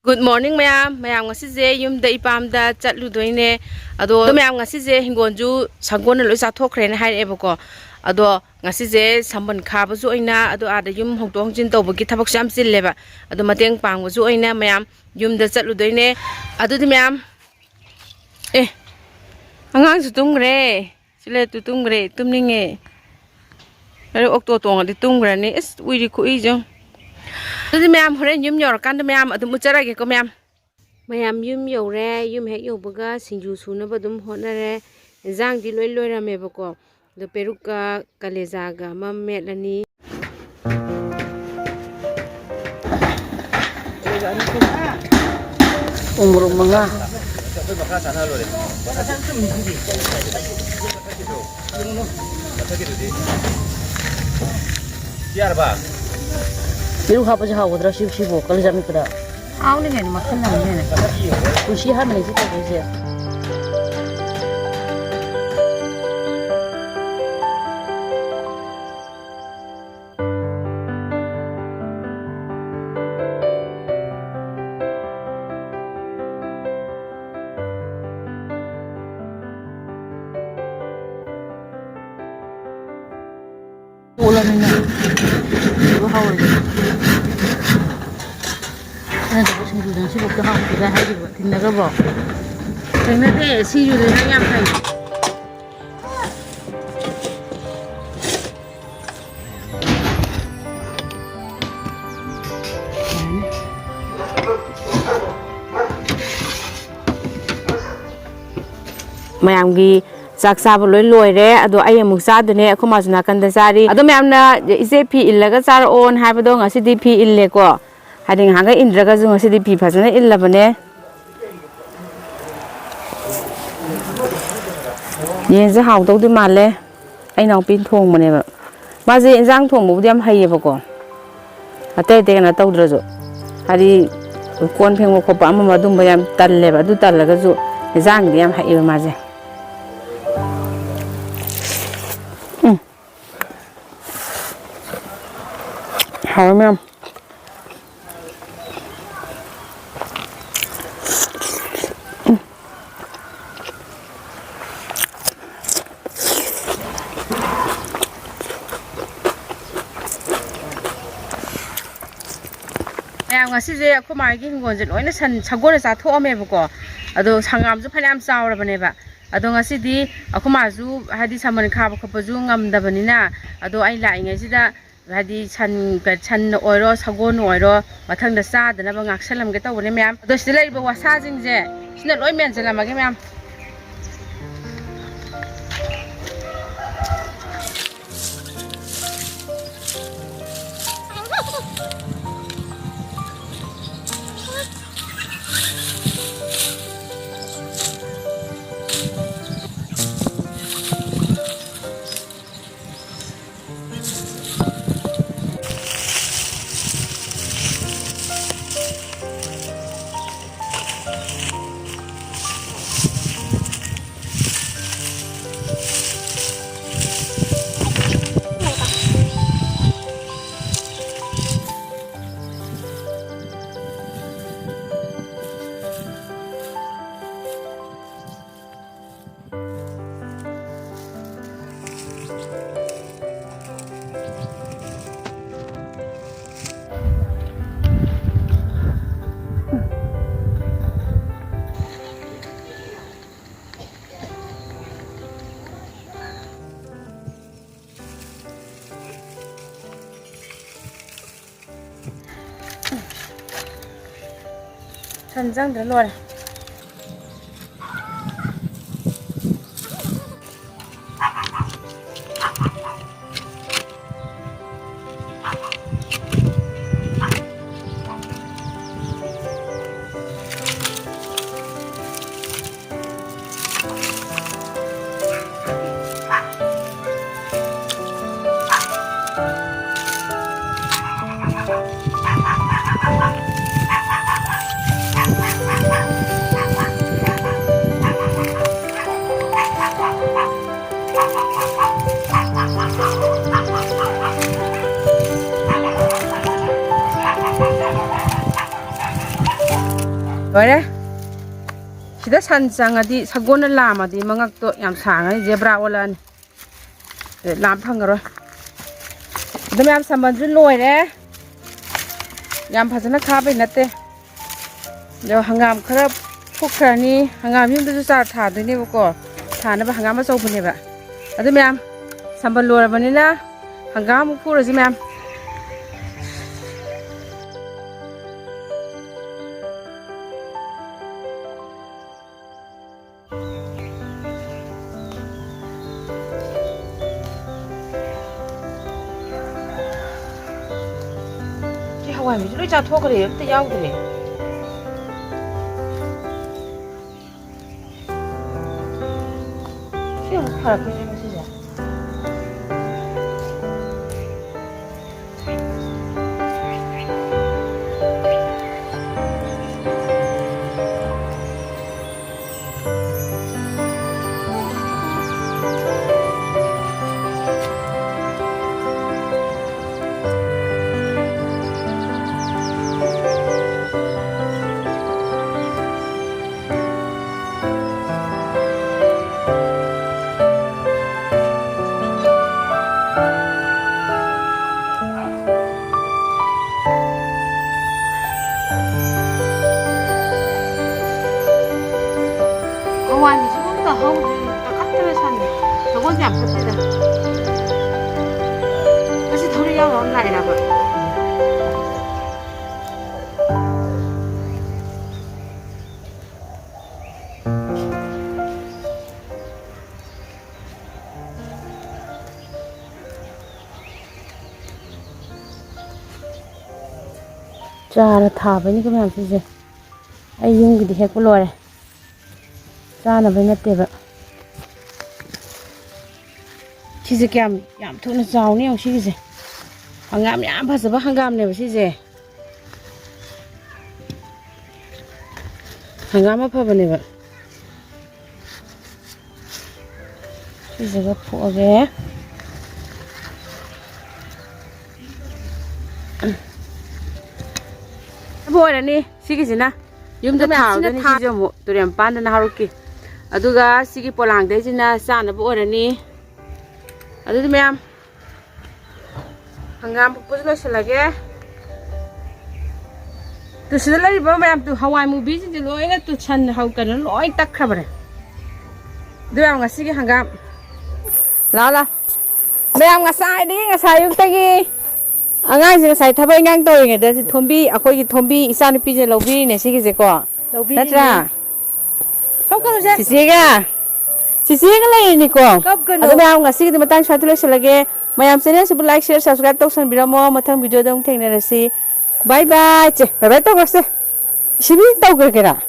Good morning, Mayam. Mayam ngasize yumda Epamda chatludoine. Ado Mayam ngasize hingonju sangona loi chathokre ne hairebo. Ado ngasize Sambal khabazu oina ado ada yum hongto hongjin tawbagi thabak sam chilleba. Ado mateng pangbazu oina Mayam yumda chatludoine. Ado di Mayam angang su tungre. Sile tu tungre tumninge. Ado okto tonga di tungrani is uiri kui jong. Jadi Mayam horen yum yor kan Mayam adum ucara ke ko Mayam. Mayam yum yore yum hek yobaga sinju suna badum honare jang di loi loi rame bako. Do peruka kalezaga mamet lani. Umur mga. Biru apa sahaja udara sibuk kalau jam itu dah. Awalnya ni makan nama ni. Usia mana sih tak usia. Ulan ni. Hawal je. Nah, tapi sinju dan sibuk tu hawal kita hari tu tinggal ke bawah. Tinggal deh sinju dan ayam kai. Mayam gi sak sab loi loi re ado ai amuk sa dune ko ma suna kan da sari ado mayam na ise phi illaga sar on habado ngasi di phi ille ko hading hanga indraga ju ngasi di phi phasana illabane yen je haw dau di male ai naw pin thong mane ba ma je injang thong bu diam haye ba ko ate te na taw dra jo hari kon pheng ko pa ma dum ba yam talle ba du tallaga ju injang diam haye ba ma je hào em ngasize ko magi hingonje loina sagona cha thome bako ado sangam ju phanam chawra baneba ado ngasidi akhumaju hadi saman khaba khapaju ngamdabanina ado ai lai ngai sida hadi san oiro sagon oiro mathang da sa da na ba ngaksalam ge tawne Mayam ado sila iba wasa jing je sina loi men jala mage Mayam Sanjang dah luar. ꯂꯣꯏꯔꯦ sida san changadi sagona lamadi mangakto yam sangani zebra olani lam phangaro dum yam sambanju loire yam phajana khabai natte yo hangam khara phukhrani hangam yumdu char tha doine bako thana ba hangam chau bune ba adu yam sambal lorabani na hangam phuraji yam Hawai mi lôi cha thua cái gì tự nhau cái gì chứ không phải cái gì gì Hawai mi 조금 더 하우지 딱 카트를 샀네. 저건 안 샀다. 다시 돌이야 온라인이라 봐. ꯆꯥꯔ ꯊꯥꯕꯅꯤ ꯀꯃꯥꯏꯅ ꯁꯤꯁꯦ ꯑꯩ ꯌꯨꯝꯒꯤꯗꯤ ꯍꯦꯛꯄ ꯂꯣꯏꯔꯦ ꯆꯥꯅꯕ ꯅꯠꯇꯦꯕ ꯁꯤꯁꯦ ꯌꯥꯝ ꯊꯨꯅ ꯆꯥꯎꯅꯤ ꯌꯦꯡꯉꯨ ꯁꯤꯒꯤꯁꯦ ꯍꯪꯒꯥꯝ ꯌꯥꯝ ꯐꯖꯕ ꯍꯪꯒꯥꯝꯅꯦꯕ ꯁꯤꯁꯦ ꯍꯪꯒꯥꯝ ꯑꯐꯕꯅꯦꯕ ꯁꯤꯁꯤꯒ ꯐꯨꯛꯑꯒꯦ 보이라니 시기지나 юм도 타오더니 시죠 뭐 또렴 빤드나 하루키 아두가 시기 폴랑데지나 싸나 보이라니 아두도 맴 한감 북부즈로 실라게 또 시들라리 보면 또 하와이 무비지 로이가 또 찬 하우까는 로이 딱 가버려 뇌암가 시기 한감 라라 뇌암가 사이디 사육대기 아가지가 사이 타바이 강 떠오게 돼서 톰비 아코기 톰비 이사는 삐제 로비네 시기제고 나트라 컵거노세 지지가 레이니고 아도 매am ngasi di matang satu lagi mayam channel sibu like share subscribe toksan biramo mathang video dong thengnerasi bye bye che bye bye to gase sibi tawgergera